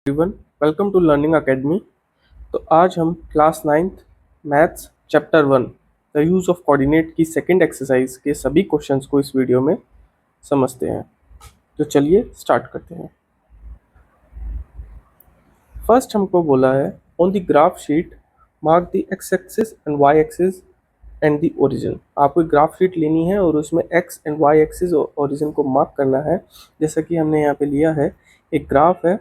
Everyone, welcome to learning academy. तो आज हम class 9th maths chapter 1 the use of coordinate की second exercise के सभी क्वेश्चंस को इस वीडियो में समझते हैं। तो चलिए स्टार्ट करते हैं। फर्स्ट हमको बोला है on the graph sheet mark the X axis and Y axis and the origin. आपको एक ग्राफ शीट लेनी है और उसमें एक्स एंड वाई एक्सिस और ओरिजिन को मार्क करना है। जैसा कि हमने यहाँ पे लिया है, एक ग्राफ है,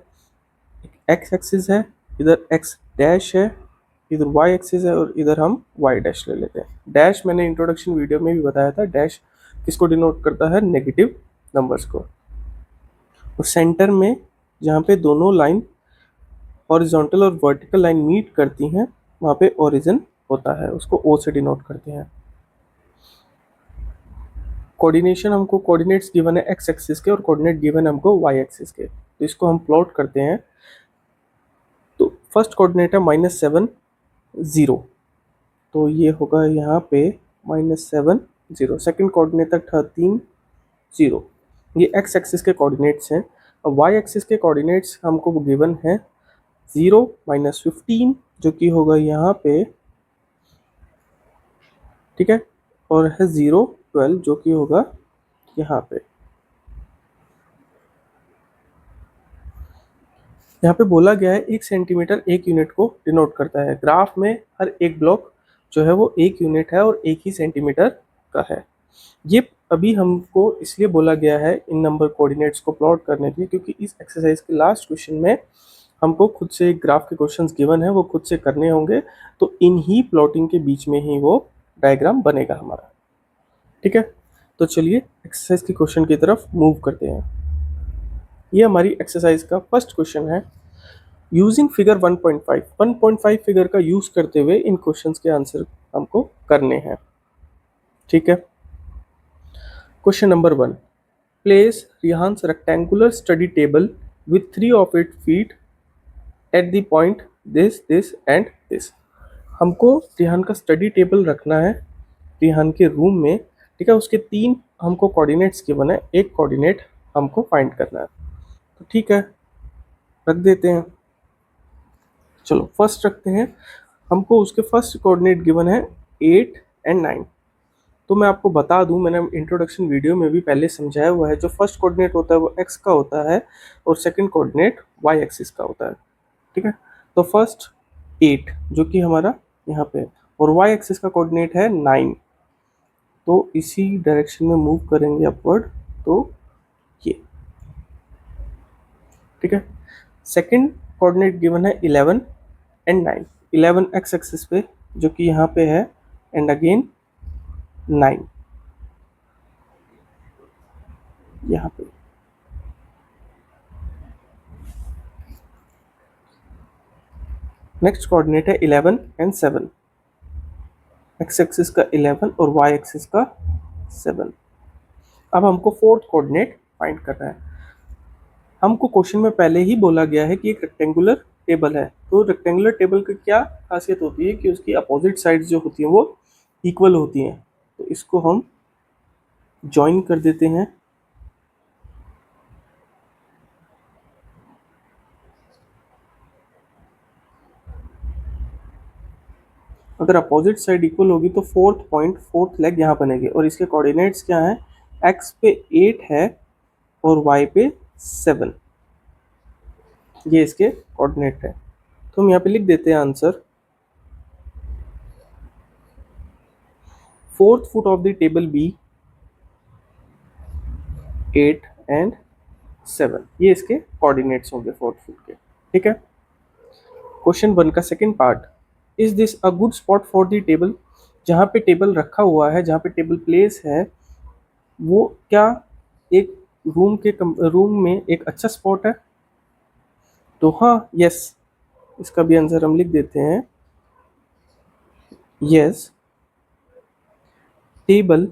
एक्स एक्सिस है, इधर एक्स डैश है, इधर वाई एक्सिस है और इधर हम वाई डैश ले लेते हैं। डैश मैंने इंट्रोडक्शन वीडियो में भी बताया था, डैश किसको डिनोट करता है? नेगेटिव नंबर्स को। और सेंटर में जहाँ पे दोनों लाइन हॉरिजॉन्टल और वर्टिकल लाइन मीट करती हैं वहाँ पे ओरिजिन होता है, उसको ओ से डिनोट करते हैं। कोऑर्डिनेशन हमको कोऑर्डिनेट्स गिवन है एक्स एक्सिस के और कोऑर्डिनेट गिवन है हमको वाई एक्सिस के, तो इसको हम प्लॉट करते हैं। तो फर्स्ट कोऑर्डिनेट है -7 0, तो ये होगा यहाँ पे -7 0। सेकेंड कोऑर्डिनेट है 13 0। ये एक्स एक्सिस के कोऑर्डिनेट्स हैं। अब वाई एक्सिस के कोऑर्डिनेट्स हमको गिवन है 0 -15, जो कि होगा यहाँ पे, ठीक है, और है 0 12, जो कि होगा यहाँ पे। यहाँ पे बोला गया है 1 सेंटीमीटर 1 यूनिट को डिनोट करता है। ग्राफ में हर एक ब्लॉक जो है वो 1 यूनिट है और 1 ही सेंटीमीटर का है। ये अभी हमको इसलिए बोला गया है इन नंबर कोऑर्डिनेट्स को प्लॉट करने के लिए, क्योंकि इस एक्सरसाइज के लास्ट क्वेश्चन में हमको खुद से एक ग्राफ के क्वेश्चंस गिवन है, वो खुद से करने होंगे। तो इन ही प्लॉटिंग के बीच में ही वो डायग्राम बनेगा हमारा, ठीक है। तो चलिए एक्सरसाइज के क्वेश्चन की तरफ मूव करते हैं। ये हमारी एक्सरसाइज का फर्स्ट क्वेश्चन है। यूजिंग फिगर 1.5 फिगर का यूज करते हुए इन क्वेश्चंस के आंसर हमको करने हैं, ठीक है। Question number 1, place Rehan's rectangular study table with 3 of its feet at the point this and this। हमको रिहान का स्टडी टेबल रखना है रिहान के रूम में, ठीक है। उसके 3 हमको कोऑर्डिनेट्स गिवन है, एक कोऑर्डिनेट हमको फाइंड करना है। तो ठीक है, रख देते हैं। चलो फर्स्ट रखते हैं। हमको उसके फर्स्ट कोऑर्डिनेट गिवन है 8 एंड 9। तो मैं आपको बता दूं, मैंने इंट्रोडक्शन वीडियो में भी पहले समझाया हुआ है, जो फर्स्ट कोऑर्डिनेट होता है वो एक्स का होता है और सेकंड कोऑर्डिनेट वाई एक्सिस का होता है, ठीक है। तो फर्स्ट 8 जो कि हमारा यहाँ पे है, और वाई एक्सिस का कोऑर्डिनेट है 9, तो इसी डायरेक्शन में मूव करेंगे अपवर्ड, तो ये, ठीक है। सेकंड कोऑर्डिनेट गिवन है 11 एंड 9। 11 एक्स एक्सिस पे जो कि यहाँ पे है, एंड अगेन 9 यहाँ पे। नेक्स्ट कोऑर्डिनेट है 11 एंड 7, एक्स एक्सिस का 11 और वाई एक्सिस का 7। अब हमको फोर्थ कोऑर्डिनेट फाइंड करना है। हमको क्वेश्चन में पहले ही बोला गया है कि एक रेक्टेंगुलर टेबल है, तो रेक्टेंगुलर टेबल की क्या खासियत होती है कि उसकी अपोजिट साइड्स जो होती हैं वो इक्वल होती हैं। तो इसको हम ज्वाइन कर देते हैं। अगर अपोजिट साइड इक्वल होगी तो फोर्थ पॉइंट, फोर्थ लेग यहाँ बनेगी, और इसके कोऑर्डिनेट्स क्या हैं? एक्स पे 8 है और वाई पे 7, ये इसके कोऑर्डिनेट है। तो हम यहाँ पे लिख देते हैं answer. Fourth foot of the table be 8 and 7, ये इसके कोऑर्डिनेट्स होंगे फोर्थ फुट के, ठीक है। क्वेश्चन 1 का second part, is this a good spot for the table? जहाँ पे टेबल रखा हुआ है, जहाँ पे टेबल प्लेस है, वो क्या एक रूम में एक अच्छा स्पॉट है? तो हाँ, यस, इसका भी आंसर हम लिख देते हैं। Yes, table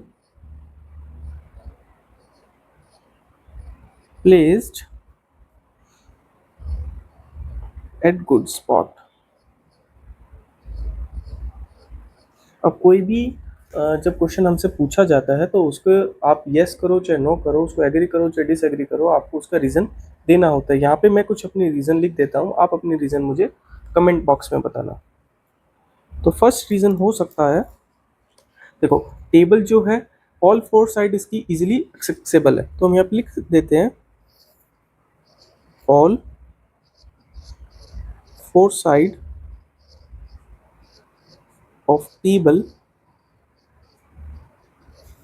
placed at good spot. अब कोई भी जब क्वेश्चन हमसे पूछा जाता है तो उसको आप यस करो चाहे नो करो, उसको एग्री करो चाहे डिसएग्री करो, आपको उसका रीज़न देना होता है। यहाँ पे मैं कुछ अपनी रीज़न लिख देता हूँ, आप अपनी रीज़न मुझे कमेंट बॉक्स में बताना। तो फर्स्ट रीज़न हो सकता है, देखो टेबल जो है ऑल फोर साइड इसकी इजीली एक्सेसिबल है, तो हम यहाँ पे लिख देते हैं all four side of table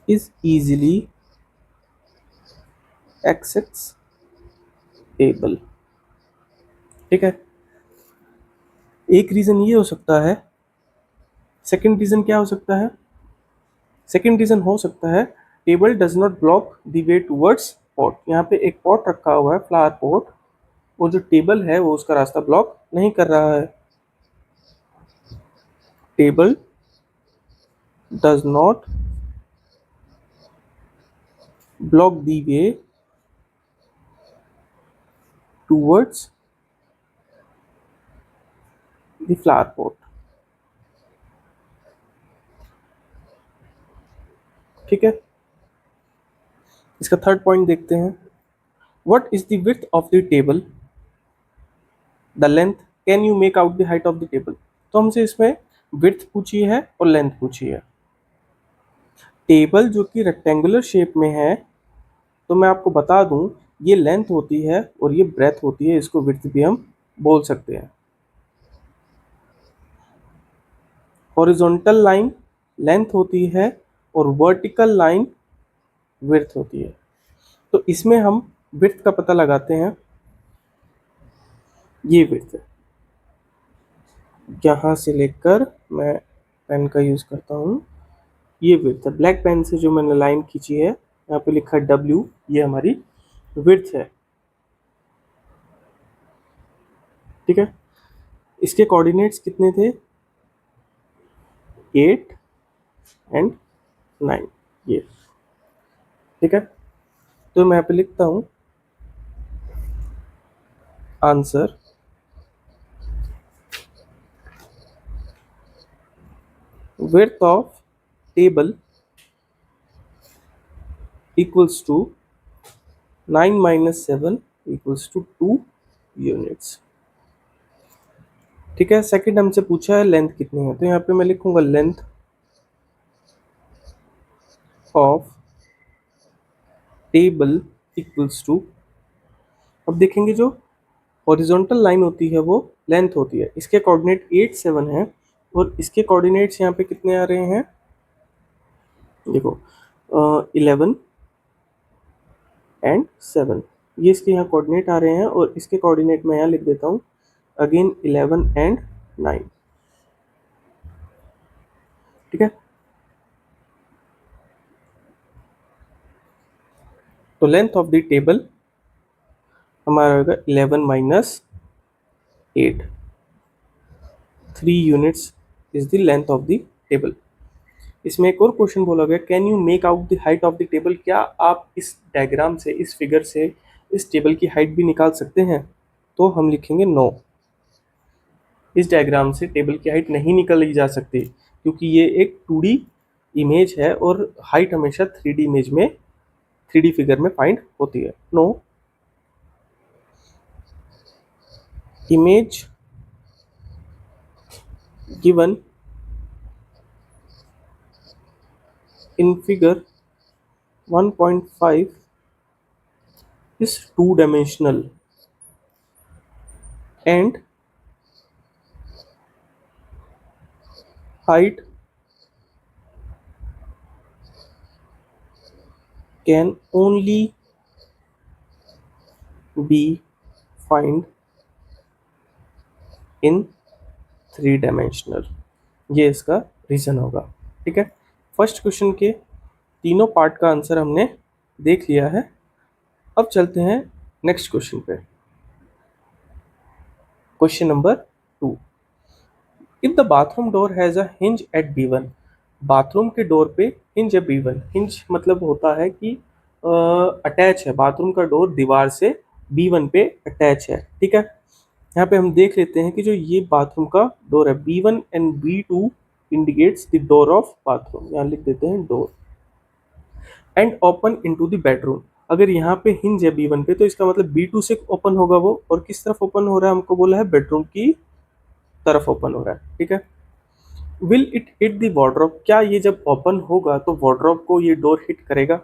is easily accessible. ठीक है, एक रीजन ये हो सकता है। सेकंड रीजन क्या हो सकता है? सेकंड रीजन हो सकता है table does not block the way towards pot. यहाँ पे एक पॉट रखा हुआ है, फ्लावर पॉट, वो जो टेबल है वो उसका रास्ता ब्लॉक नहीं कर रहा है। Table does not block the way towards the flower pot. ठीक है, इसका थर्ड पॉइंट देखते हैं। What is the width of the table, the length, can you make out the height of the table. तो हमसे इसमें विड्थ पूछी है और लेंथ पूछी है। टेबल जो कि रेक्टेंगुलर शेप में है, तो मैं आपको बता दूं ये लेंथ होती है और ये ब्रेथ होती है, इसको विड्थ भी हम बोल सकते हैं। हॉरिजॉन्टल लाइन लेंथ होती है और वर्टिकल लाइन विड्थ होती है। तो इसमें हम विड्थ का पता लगाते हैं। ये विड्थ है, यहाँ से लेकर, मैं पेन का यूज करता हूँ, ये विड्थ है। ब्लैक पेन से जो मैंने लाइन खींची है, यहाँ पे लिखा है W, ये हमारी विड्थ है। ठीक है, इसके कोऑर्डिनेट्स कितने थे? 8 एंड 9, ये। ठीक है, तो मैं यहाँ पे लिखता हूँ answer width of table equals to 9 minus 7 equals to 2 units. ठीक है, सेकंड हमसे पूछा है लेंथ कितनी है, तो यहाँ पे मैं लिखूंगा length of table equals to, अब देखेंगे जो हॉरिजॉन्टल लाइन होती है वो लेंथ होती है, इसके कोऑर्डिनेट 8 7 है और इसके कोऑर्डिनेट्स यहाँ पे कितने आ रहे हैं, देखो 11 एंड 7, ये इसके यहाँ कोऑर्डिनेट आ रहे हैं और इसके कोऑर्डिनेट मैं यहाँ लिख देता हूँ अगेन 11 एंड 9। ठीक है, तो लेंथ ऑफ द टेबल हमारा होगा 11 minus 8, 3 units is the length of the table. इसमें एक और क्वेश्चन बोला गया, can you make out the height of the table, क्या आप इस डायग्राम से, इस फिगर से इस टेबल की हाइट भी निकाल सकते हैं? तो हम लिखेंगे नो, इस डायग्राम से टेबल की हाइट नहीं निकाली जा सकती, क्योंकि ये एक 2D इमेज है और हाइट हमेशा 3D इमेज में, 3D फिगर में फाइंड होती है। No, image given in figure 1.5 is two-dimensional and height can only be found in three dimensional, ये इसका रीजन होगा। ठीक है, फर्स्ट क्वेश्चन के तीनों पार्ट का आंसर हमने देख लिया है। अब चलते हैं नेक्स्ट क्वेश्चन पे। Question number 2, if the bathroom door has a hinge at B1, bathroom के डोर पे हिंज है B1, हिंज मतलब होता है कि अटैच है, बाथरूम का डोर दीवार से B1 पे अटैच है। ठीक है, यहाँ पे हम देख लेते हैं कि जो ये बाथरूम का डोर है B1 and B2 indicates the door of bathroom, यहाँ लिख देते हैं door, and open into the bedroom, अगर यहाँ पे हिंज है B1 पे तो इसका मतलब B2 से ओपन होगा वो, और किस तरफ ओपन हो रहा है हमको बोला है बेडरूम की तरफ ओपन हो रहा है, ठीक है। Will it hit the wardrobe, क्या ये जब ओपन होगा तो वार्डरोब को ये डोर हिट करेगा,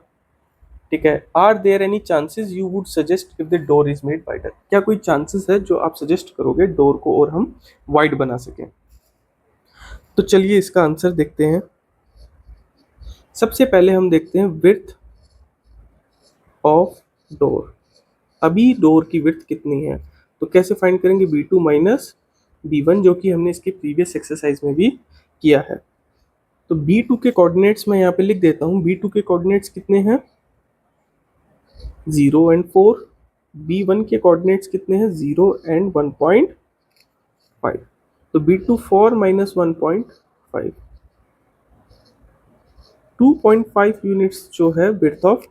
ठीक है। Are there any chances you would suggest if the door is made wider, क्या कोई चांसेस है जो आप सजेस्ट करोगे डोर को और हम वाइड बना सकें। तो चलिए इसका आंसर देखते हैं। सबसे पहले हम देखते हैं विड्थ ऑफ डोर। अभी डोर की विड्थ कितनी है, तो कैसे फाइंड करेंगे, B2 माइनस B1, जो कि हमने इसके प्रीवियस एक्सरसाइज में भी किया है। तो B2 के कोऑर्डिनेट्स मैं यहाँ पे लिख देता हूँ। B2 के कोऑर्डिनेट्स कितने हैं, 0 एंड 4। B1 के कोऑर्डिनेट्स कितने हैं, 0 एंड 1.5। तो B2 4 माइनस 1.5, 2.5 यूनिट्स जो है विड्थ ऑफ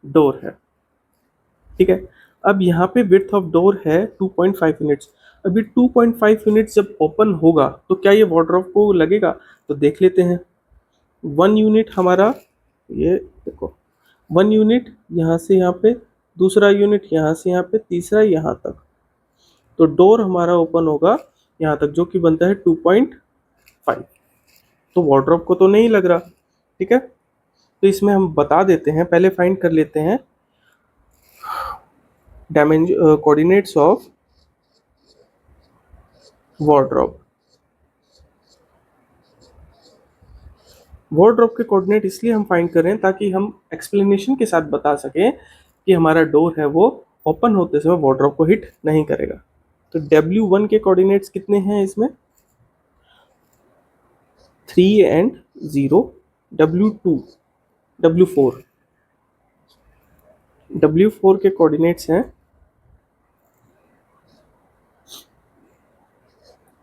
डोर है, ठीक है। अब यहाँ पे विड्थ ऑफ डोर है 2.5 यूनिट्स। अभी 2.5 यूनिट्स जब ओपन होगा तो क्या ये वार्डरोब को लगेगा, तो देख लेते हैं। 1 यूनिट हमारा, ये देखो 1 यूनिट यहाँ से यहाँ पे, दूसरा यूनिट यहाँ से यहाँ पे, तीसरा यहाँ तक, तो डोर हमारा ओपन होगा यहाँ तक, जो कि बनता है 2.5। तो वार्डरोब को तो नहीं लग रहा, ठीक है। तो इसमें हम बता देते हैं, पहले फाइंड कर लेते हैं कोऑर्डिनेट्स ऑफ वार्डरोब। वार्डरोब के कोऑर्डिनेट इसलिए हम फाइंड कर रहे हैं ताकि हम एक्सप्लेनेशन के साथ बता सकें कि हमारा डोर है वो ओपन होते समय वार्डरोब को हिट नहीं करेगा। तो W1 के कोऑर्डिनेट्स कितने हैं इसमें, 3 एंड 0। W2, W4 के कोऑर्डिनेट्स हैं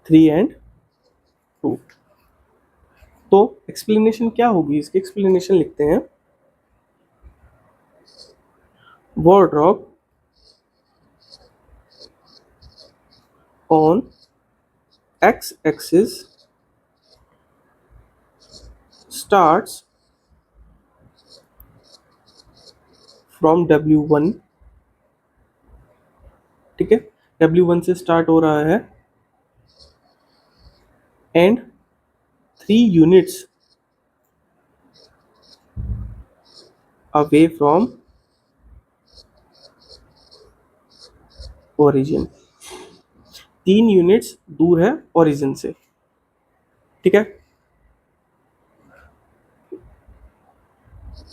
3 एंड 2। तो एक्सप्लेनेशन क्या होगी, इसकी एक्सप्लेनेशन लिखते हैं। Wardrobe on x axis starts from W1, ठीक है, W1 से स्टार्ट हो रहा है, and 3 units away from origin, 3 units दूर है ओरिजिन से, ठीक है।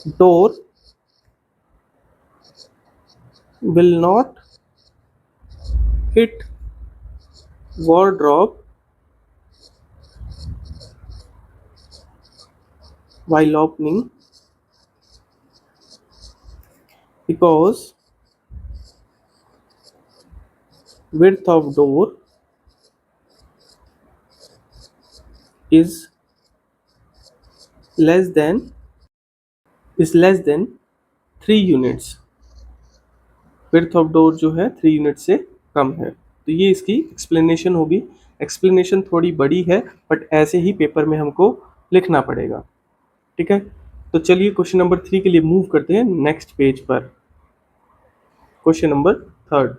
Door will not hit wardrobe while opening because width of door is less than 3 units. Width of door जो है 3 यूनिट से कम है। तो ये इसकी एक्सप्लेनेशन होगी। एक्सप्लेनेशन थोड़ी बड़ी है बट ऐसे ही पेपर में हमको लिखना पड़ेगा, ठीक है। तो चलिए क्वेश्चन नंबर 3 के लिए मूव करते हैं नेक्स्ट पेज पर। Question number 3,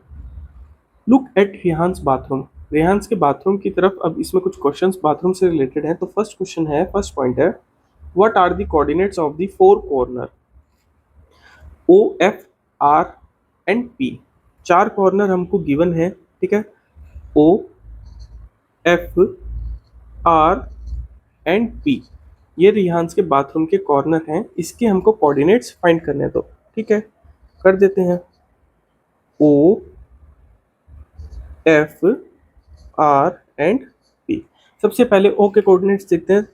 look at Rehan's bathroom. Rehan's के बाथरूम की तरफ अब इसमें कुछ क्वेश्चंस बाथरूम से रिलेटेड हैं। तो फर्स्ट क्वेश्चन है, फर्स्ट पॉइंट है, what are the coordinates of the 4 corner O, F, R and P। 4 corner हमको गिवन है, ठीक है, O, F, R and P। ये रेहान्स के बाथरूम के कॉर्नर हैं, इसके हमको कोऑर्डिनेट्स फाइंड करने हैं। तो ठीक है, कर देते हैं। O, F, R and P। सबसे पहले O के कोऑर्डिनेट्स देखते हैं।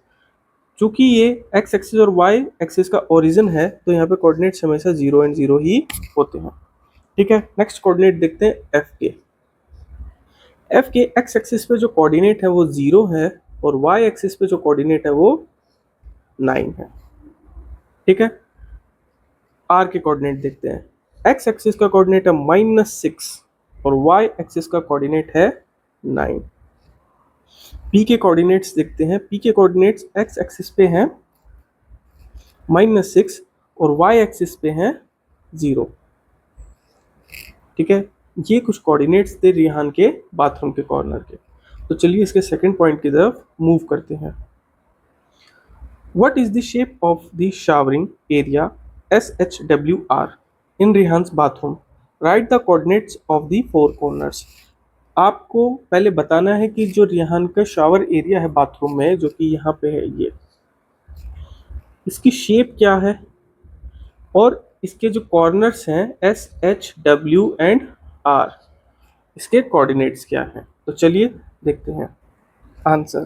चूंकि ये x एक्सिस और y एक्सिस का ओरिजिन है तो यहाँ पे कोऑर्डिनेट्स हमेशा 0 एंड 0 ही होते हैं, ठीक है। नेक्स्ट कोऑर्डिनेट देखते हैं f के। f के x एक्सिस पे जो कोऑर्डिनेट है वो 0 है और y एक्सिस पे जो कोऑर्डिनेट है वो 9 है, ठीक है। r के कोऑर्डिनेट देखते हैं। x एक्सिस का कोऑर्डिनेट है -6 और y एक्सिस का कोऑर्डिनेट है 9। p के कोऑर्डिनेट्स देखते हैं। p के कोऑर्डिनेट्स x एक्सिस पे हैं -6 और y एक्सिस पे हैं 0। ठीक है, ये कुछ कोऑर्डिनेट्स थे रिहान के बाथरूम के कॉर्नर के। तो चलिए इसके सेकंड पॉइंट की तरफ मूव करते हैं। What is the shape of the showering area SHWR in Rehan's bathroom? Right the coordinates of the four corners. आपको पहले बताना है कि जो रिहान का शावर एरिया है बाथरूम में, जो कि यहाँ पे है, ये इसकी शेप क्या है और इसके जो कॉर्नर्स हैं SHW एंड R, इसके कोऑर्डिनेट्स क्या हैं। तो चलिए देखते हैं आंसर।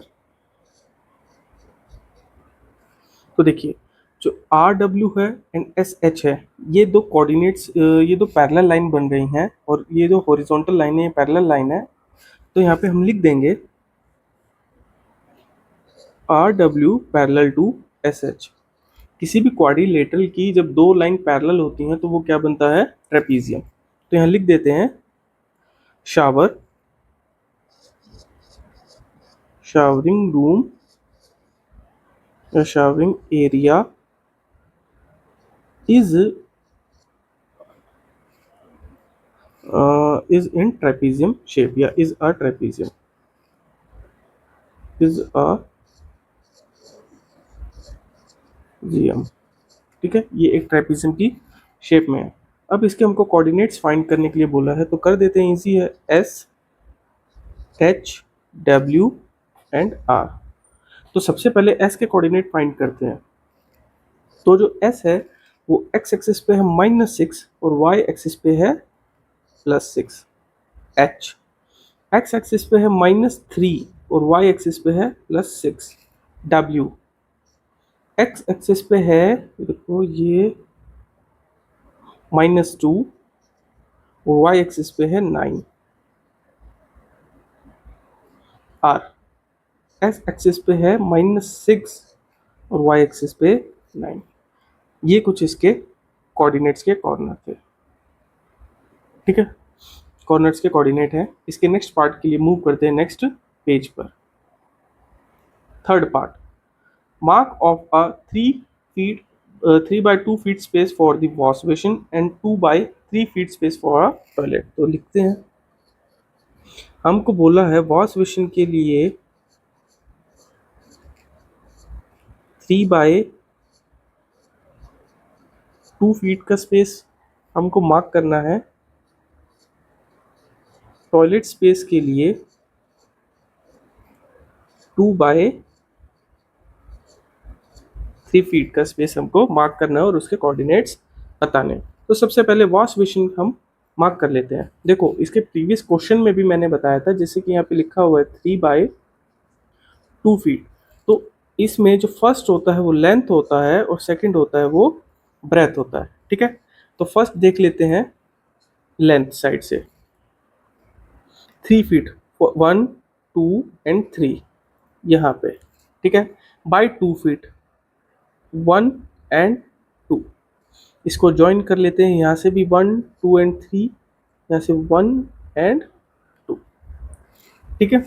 तो देखिए, जो RW है एंड SH है, ये दो कोऑर्डिनेट्स, ये दो पैरेलल लाइन बन रही हैं, और ये जो हॉरिजॉन्टल लाइन है ये पैरेलल लाइन है। तो यहाँ पे हम लिख देंगे RW पैरेलल टू SH। किसी भी क्वाड्रिलेटरल की जब दो लाइन पैरेलल होती हैं तो वो क्या बनता है? ट्रेपीजियम। तो यहाँ लिख देते हैं शावर, शावरिंग रूम या showering area is in trapezium shape या is a trapezium, is a जियम। ठीक है, ये एक ट्रेपीजियम की शेप में है। अब इसके हमको कोऑर्डिनेट्स फाइंड करने के लिए बोला है, तो कर देते हैं, इजी है, SHW एंड R। तो सबसे पहले S के कोऑर्डिनेट फाइंड करते हैं। तो जो S है वो x एक्सिस पे है -6 और y एक्सिस पे है +6। H x एक्सिस पे है -3 और y एक्सिस पे है +6। W x एक्सिस पे है, देखो ये -2 और y एक्सिस पे है 9। R x एक्सिस पे है -6 और y एक्सिस पे 9। ये कुछ इसके कोऑर्डिनेट्स के कॉर्नर थे। ठीक है, कॉर्नर्स के कोऑर्डिनेट है। इसके नेक्स्ट पार्ट के लिए मूव करते हैं नेक्स्ट पेज पर। Third part, mark of a 3 by 2 feet space for the wash basin and 2 by 3 feet space for a toilet। तो लिखते हैं, हमको बोला है वॉश बेसिन के लिए 3 बाय 2 फीट का स्पेस हमको मार्क करना है, टॉयलेट स्पेस के लिए 2 बाय 3 फीट का स्पेस हमको मार्क करना है और उसके कोऑर्डिनेट्स बताने। तो सबसे पहले वॉश बेसिन हम मार्क कर लेते हैं। देखो, इसके प्रीवियस क्वेश्चन में भी मैंने बताया था, जैसे कि यहाँ पे लिखा हुआ है 3 बाय 2 फीट। तो इसमें जो फर्स्ट होता है वो लेंथ होता है और सेकंड होता है वो ब्रेथ होता है। ठीक है, तो फर्स्ट देख लेते हैं लेंथ साइड से। 3 फीट, 1 2 एंड 3 यहाँ पे। ठीक है, बाय 2 फीट 1 एंड 2, इसको ज्वाइन कर लेते हैं। यहाँ से भी 1 2 एंड 3, यहाँ से 1 एंड 2। ठीक है,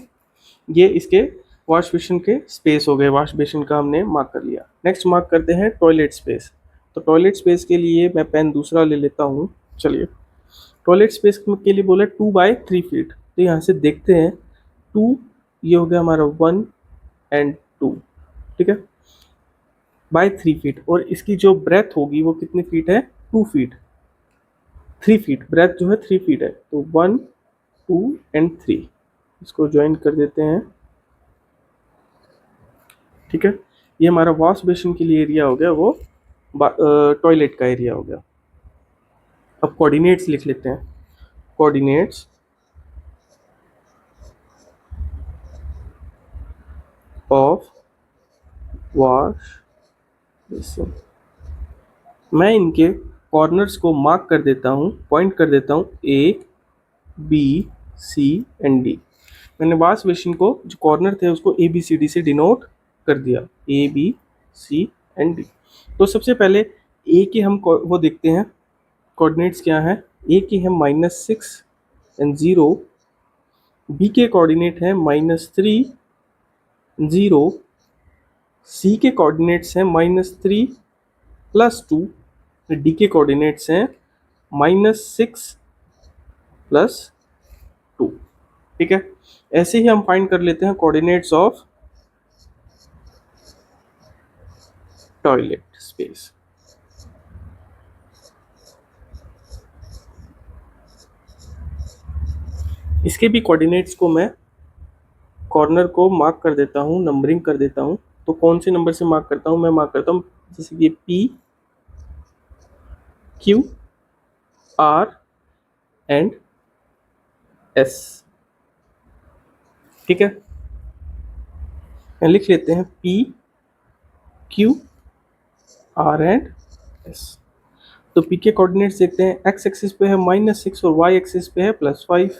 ये इसके वॉश बेसिन के स्पेस हो गए। वॉश बेसिन का हमने मार्क कर लिया। नेक्स्ट मार्क करते हैं टॉयलेट स्पेस। तो टॉयलेट स्पेस के लिए मैं पेन दूसरा ले लेता हूँ। चलिए, टॉयलेट स्पेस के लिए बोला 2 बाय 3 फीट। तो यहाँ से देखते हैं 2, ये हो गया हमारा 1 एंड 2। ठीक है, बाय 3 फीट, और इसकी जो ब्रेथ होगी वो कितनी फीट है? 2 फीट। 3 फीट, ब्रेथ जो है 3 फीट है। तो 1 2 एंड 3, इसको ज्वाइन कर देते हैं। ठीक है, ये हमारा वॉश बेसिन के लिए एरिया हो गया, वो टॉयलेट का एरिया हो गया। अब कोऑर्डिनेट्स लिख लेते हैं। कोऑर्डिनेट्स ऑफ वॉश बेसिन, मैं इनके कॉर्नर्स को मार्क कर देता हूँ, पॉइंट कर देता हूँ, A B C and D। मैंने वॉश बेसिन को जो कॉर्नर थे उसको ABCD से डिनोट कर दिया, ABC एंड D। तो सबसे पहले A के हम वो देखते हैं कोऑर्डिनेट्स क्या है। A के हैं -6 एंड 0, B के कोऑर्डिनेट हैं -3 0, C के कोऑर्डिनेट्स हैं -3 +2, D के कोऑर्डिनेट्स हैं -6 +2। ठीक है, ऐसे ही हम फाइंड कर लेते हैं कोऑर्डिनेट्स ऑफ टॉयलेट स्पेस। इसके भी कोऑर्डिनेट्स को मैं कॉर्नर को मार्क कर देता हूँ, नंबरिंग कर देता हूँ। तो कौन से नंबर से मार्क करता हूँ? मैं मार्क करता हूँ जैसे कि P, Q, R and S। ठीक है, लिख लेते हैं P, Q, R and S। तो P के कोऑर्डिनेट्स देखते हैं, x एक्सिस पे है -6 और y एक्सिस पे है +5।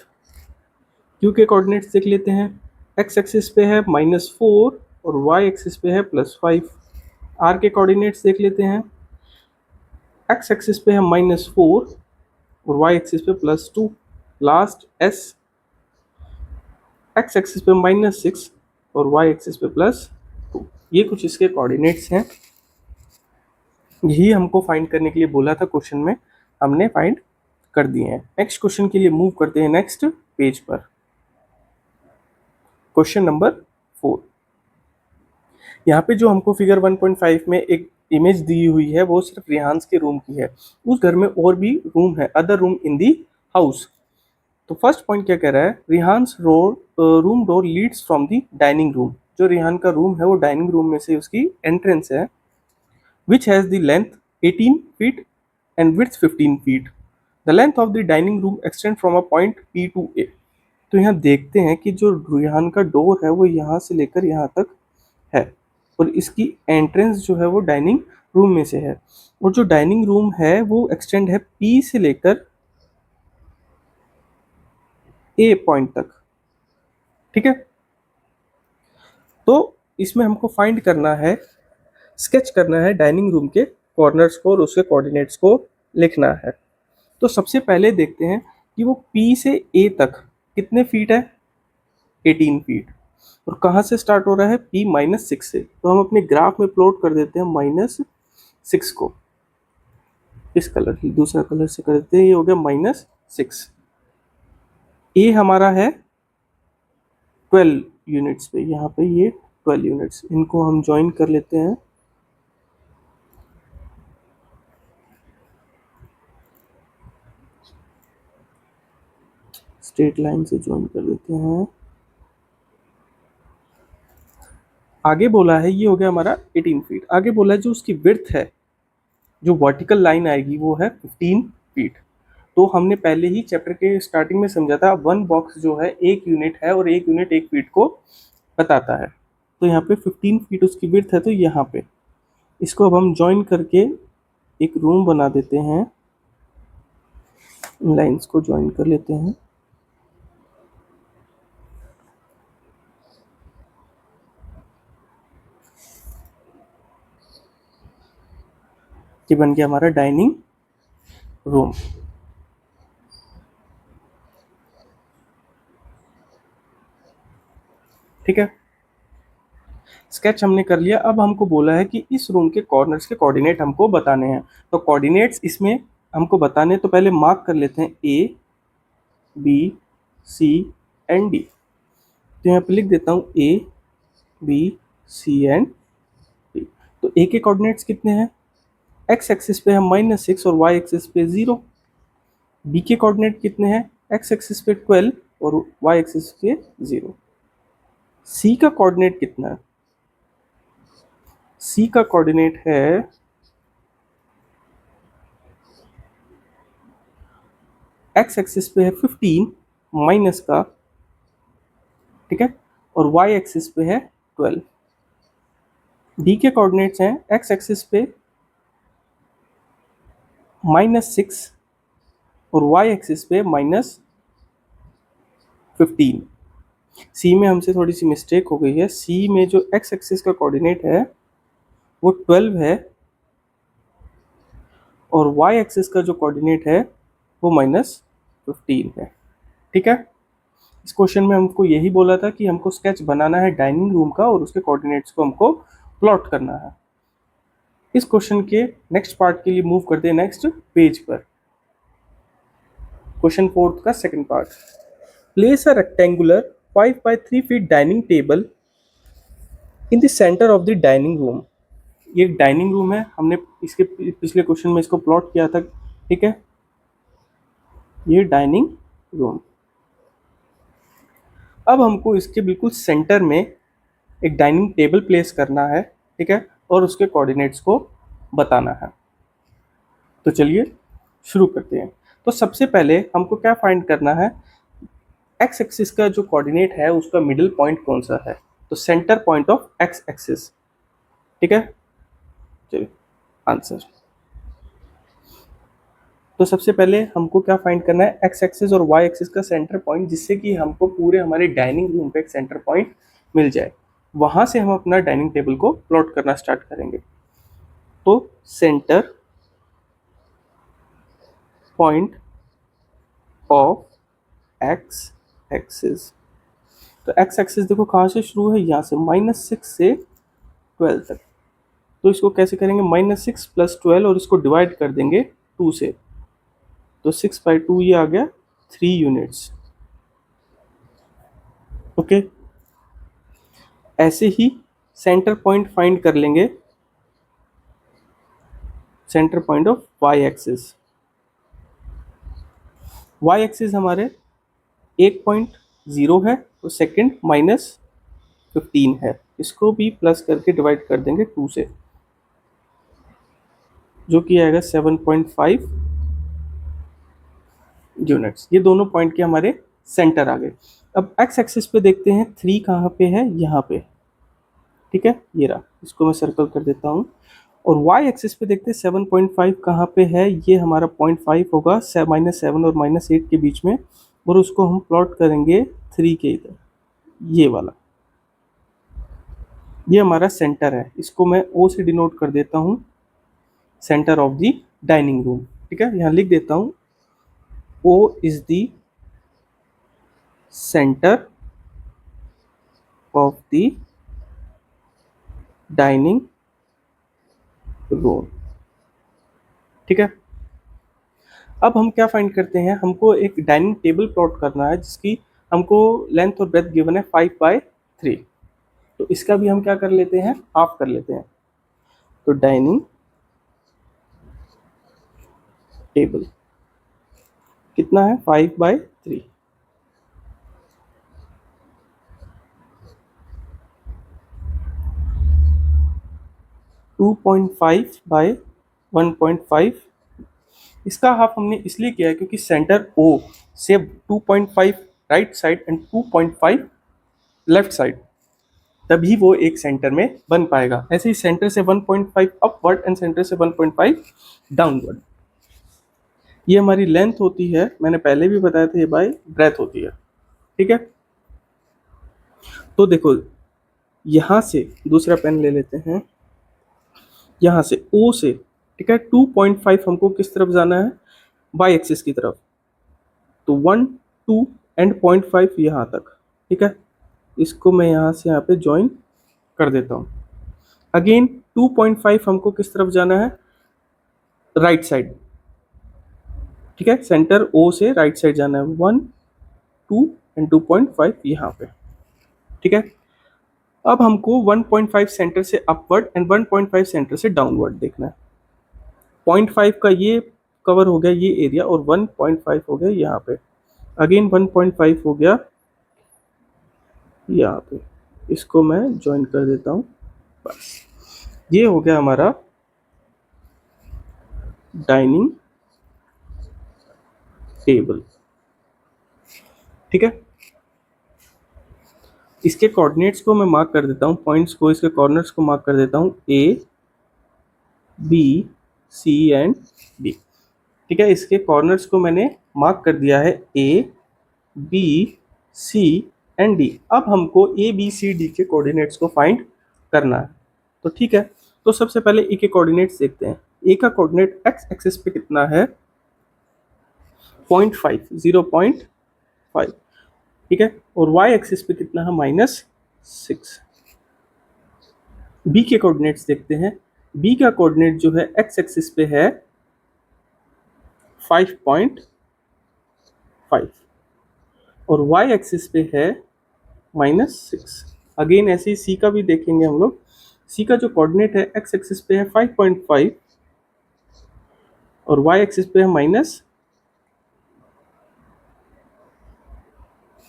Q के कोऑर्डिनेट्स देख लेते हैं, x एक्सिस पे है -4 और y एक्सिस पे है +5। R के कोऑर्डिनेट्स देख लेते हैं, x एक्सिस पे है -4 और y एक्सिस पे +2। लास्ट S, x एक्सिस पे -6 और y एक्सिस पे +2। ये कुछ इसके कोऑर्डिनेट्स हैं, यही हमको फाइंड करने के लिए बोला था क्वेश्चन में, हमने फाइंड कर दिए हैं। नेक्स्ट क्वेश्चन के लिए मूव करते हैं नेक्स्ट पेज पर। Question number 4। यहाँ पे जो हमको फिगर 1.5 में एक इमेज दी हुई है वो सिर्फ रिहान्स के रूम की है। उस घर में और भी रूम है, other room in the house. तो फर्स्ट पॉइंट क्या कह रहा है, Rehan's room door leads from the dining room. जो रिहान का रूम है वो डाइनिंग रूम में से उसकी एंट्रेंस है, which has the length 18 feet and width 15 feet. The length of the dining room extend from a point P to A। तो यहाँ देखते हैं कि जो रिहान का डोर है वो यहाँ से लेकर यहाँ तक है और इसकी एंट्रेंस जो है वो डाइनिंग रूम में से है, और जो डाइनिंग रूम है वो एक्सटेंड है P से लेकर A पॉइंट तक। ठीक है, तो इसमें हमको फाइंड करना है, स्केच करना है डाइनिंग रूम के कॉर्नर्स को और उसके कोऑर्डिनेट्स को लिखना है। तो सबसे पहले देखते हैं कि वो P से A तक कितने फीट है, 18 फीट। और कहाँ से स्टार्ट हो रहा है, P -6 से। तो हम अपने ग्राफ में प्लॉट कर देते हैं -6 को, इस कलर ही दूसरा कलर से कर देते हैं, ये हो गया -6। ए हमारा है 12 यूनिट्स पे, यहाँ पे ये 12 यूनिट्स, इनको हम ज्वाइन कर लेते हैं। स्ट्रेट लाइन से ज्वाइन कर देते हैं। आगे बोला है, ये हो गया हमारा 18 फीट। आगे बोला है जो उसकी विड्थ है, जो वर्टिकल लाइन आएगी वो है 15 फीट। तो हमने पहले ही चैप्टर के स्टार्टिंग में समझा था, वन बॉक्स जो है 1 यूनिट है और 1 यूनिट 1 फीट को बताता है। तो यहाँ पे 15 फीट उसकी विड्थ है, तो यहाँ पे इसको अब हम ज्वाइन करके एक रूम बना देते हैं, लाइंस को ज्वाइन कर लेते हैं। ये बन गया हमारा डाइनिंग रूम। ठीक है, स्केच हमने कर लिया। अब हमको बोला है कि इस रूम के कॉर्नर्स के कोऑर्डिनेट हमको बताने हैं। तो कोऑर्डिनेट्स इसमें हमको बताने, तो पहले मार्क कर लेते हैं A, B, C and D। तो यहाँ पे लिख देता हूँ A, B, C and D। तो A के कोऑर्डिनेट्स कितने हैं, x एक्सिस पे है -6 और y एक्सिस पे 0। B के कोऑर्डिनेट कितने हैं, x एक्सिस पे 12 और y एक्सिस पे 0। C का कोऑर्डिनेट कितना है, C का कोऑर्डिनेट है x एक्सिस पे है 15 माइनस का, ठीक है, और y एक्सिस पे है 12। D के कोऑर्डिनेट्स हैं x एक्सिस पे -6 और y एक्सिस पे -15। C में हमसे थोड़ी सी मिस्टेक हो गई है, C में जो x एक्सिस का कोऑर्डिनेट है वो 12 है और y एक्सिस का जो कोऑर्डिनेट है वो -15 है। ठीक है, इस क्वेश्चन में हमको यही बोला था कि हमको स्केच बनाना है डाइनिंग रूम का और उसके कोऑर्डिनेट्स को हमको प्लॉट करना है। इस क्वेश्चन के नेक्स्ट पार्ट के लिए मूव करते हैं नेक्स्ट पेज पर। क्वेश्चन 4 का second part. Place a rectangular 5 by 3 feet dining table in the centre of the dining room. ये डाइनिंग रूम है, हमने इसके पिछले क्वेश्चन में इसको प्लॉट किया था, ठीक है। ये डाइनिंग रूम। अब हमको इसके बिल्कुल सेंटर में एक डाइनिंग टेबल प्लेस करना है, ठीक है, और उसके कोऑर्डिनेट्स को बताना है। तो चलिए शुरू करते हैं। तो सबसे पहले हमको क्या फाइंड करना है, एक्स एक्सिस का जो कोऑर्डिनेट है उसका मिडिल पॉइंट कौन सा है। तो centre point of x axis, ठीक है। चलिए आंसर। तो सबसे पहले हमको क्या फाइंड करना है, एक्स एक्सिस और वाई एक्सिस का सेंटर पॉइंट, जिससे कि हमको पूरे हमारे डाइनिंग रूम पे एक सेंटर पॉइंट मिल जाए। वहां से हम अपना डाइनिंग टेबल को प्लॉट करना स्टार्ट करेंगे। तो centre point of x axis. तो एक्स एक्सिस देखो कहाँ से शुरू है, यहाँ से -6 से 12 तक। तो इसको कैसे करेंगे, -6 + 12 और इसको डिवाइड कर देंगे 2 से। तो 6/2 ये आ गया 3 यूनिट्स। ओके, ऐसे ही सेंटर पॉइंट फाइंड कर लेंगे, centre point of Y axis. Y axis हमारे 1.0 है, तो सेकंड -15 है। इसको भी प्लस करके डिवाइड कर देंगे 2 से, जो कि आएगा 7.5 यूनिट्स। ये दोनों पॉइंट के हमारे सेंटर आ गए। अब एक्स एक्सिस पे देखते हैं 3 कहाँ पे है, यहाँ पे, ठीक है, ये रहा, इसको मैं सर्कल कर देता हूँ। और वाई एक्सिस पे देखते हैं 7.5 कहाँ पे है, ये हमारा 0.5 होगा -7 और -8 के बीच में, और उसको हम प्लॉट करेंगे 3 के इधर, ये वाला। ये हमारा सेंटर है, इसको मैं ओ से डिनोट कर देता हूँ, centre of the dining room, ठीक है। यहाँ लिख देता हूँ O is the centre of the dining room, ठीक है। अब हम क्या फाइंड करते हैं, हमको एक डाइनिंग टेबल प्लॉट करना है जिसकी हमको लेंथ और ब्रेथ गिवन है 5/3। तो इसका भी हम क्या कर लेते हैं, हाफ कर लेते हैं। तो डाइनिंग टेबल कितना है, 5/3। 2.5 बाय 1.5। इसका हाफ हमने इसलिए किया है क्योंकि सेंटर ओ से 2.5 right side and 2.5 left side, तभी वो एक सेंटर में बन पाएगा। ऐसे ही सेंटर से 1.5 अपवर्ड एंड सेंटर से 1.5 डाउनवर्ड। ये हमारी लेंथ होती है, मैंने पहले भी बताया था, ये बाय ब्रेथ होती है, ठीक है। तो देखो यहां से दूसरा पेन ले लेते हैं, यहां से ओ से, ठीक है, 2.5 हमको किस तरफ जाना है, वाई एक्सिस की तरफ। तो 1 2 एंड 0.5 यहाँ तक, ठीक है। इसको मैं यहाँ से यहाँ पे ज्वाइन कर देता हूँ। अगेन 2.5 हमको किस तरफ जाना है, राइट साइड, ठीक है। सेंटर ओ से राइट साइड जाना है, 1 2 एंड 2.5 यहाँ पे, ठीक है। अब हमको 1.5 सेंटर से अपवर्ड एंड 1.5 सेंटर से डाउनवर्ड देखना है। 0.5 का ये कवर हो गया ये एरिया, और 1.5 हो गया यहाँ पे। अगेन 1.5 हो गया यहाँ पे, इसको मैं ज्वाइन कर देता हूँ। बस ये हो गया हमारा डाइनिंग टेबल, ठीक है। इसके कोऑर्डिनेट्स को मैं मार्क कर देता हूँ, पॉइंट्स को, इसके कॉर्नर्स को मार्क कर देता हूँ, A B C and D, ठीक है। इसके कॉर्नर्स को मैंने मार्क कर दिया है, A B C and D. अब हमको ए बी सी डी के कोऑर्डिनेट्स को फाइंड करना है। तो ठीक है, तो सबसे पहले ए के कोऑर्डिनेट्स देखते हैं। ए का कोऑर्डिनेट एक्स एक्सिस पे कितना है, 0.5 0.5, ठीक है। और वाई एक्सिस पे कितना है, -6। बी के कोऑर्डिनेट्स देखते हैं। बी का कोऑर्डिनेट जो है एक्स एक्सिस पे है 5.5, 5 और y एक्सिस पे है -6। अगेन ऐसे ही c का भी देखेंगे हम लोग। c का जो कोऑर्डिनेट है x एक्सिस पे है 5.5 और y एक्सिस पे है माइनस,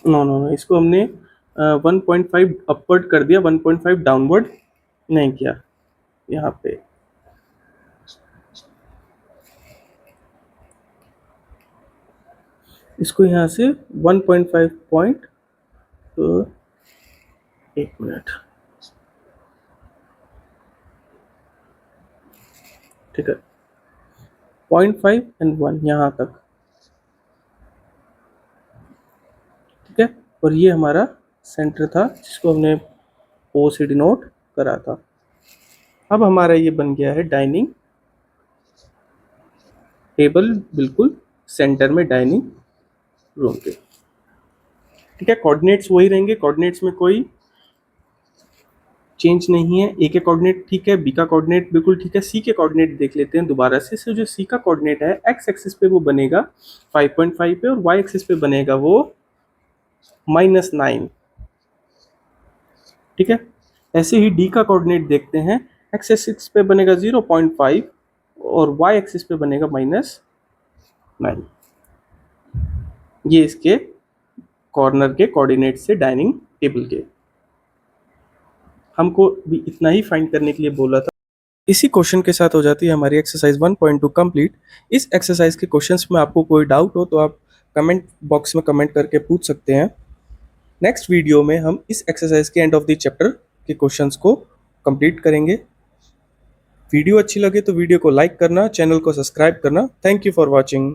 नो नो नो, इसको हमने 1.5 अपवर्ड कर दिया, 1.5 डाउनवर्ड नहीं किया। यहाँ पे इसको यहाँ से 1.5 पॉइंट, एक मिनट, ठीक है, 0.5 एंड 1 यहाँ तक, ठीक है। और ये हमारा सेंटर था जिसको हमने ओ से डिनोट करा था। अब हमारा ये बन गया है डाइनिंग टेबल, बिल्कुल सेंटर में डाइनिंग रूम के, ठीक है। कोऑर्डिनेट्स वही रहेंगे, कोऑर्डिनेट्स में कोई चेंज नहीं है। ए के कोऑर्डिनेट ठीक है, बी का कोऑर्डिनेट बिल्कुल ठीक है। सी के कोऑर्डिनेट देख लेते हैं दोबारा से। सो जो सी का कोऑर्डिनेट है एक्स एक्सिस पे वो बनेगा 5.5 पे और वाई एक्सिस पे बनेगा वो -9, ठीक है। ऐसे ही डी का कोऑर्डिनेट देखते हैं, एक्स एक्सिस पे बनेगा 0.5 और वाई एक्सिस पे बनेगा -9। ये इसके कॉर्नर के कोऑर्डिनेट से डाइनिंग टेबल के। हमको भी इतना ही फाइंड करने के लिए बोला था। इसी क्वेश्चन के साथ हो जाती है हमारी एक्सरसाइज 1.2 कंप्लीट। इस एक्सरसाइज के क्वेश्चंस में आपको कोई डाउट हो तो आप कमेंट बॉक्स में कमेंट करके पूछ सकते हैं। नेक्स्ट वीडियो में हम इस एक्सरसाइज के एंड ऑफ द चैप्टर के क्वेश्चंस को कंप्लीट करेंगे। वीडियो अच्छी लगे तो वीडियो को लाइक करना, चैनल को सब्सक्राइब करना। Thank you for watching.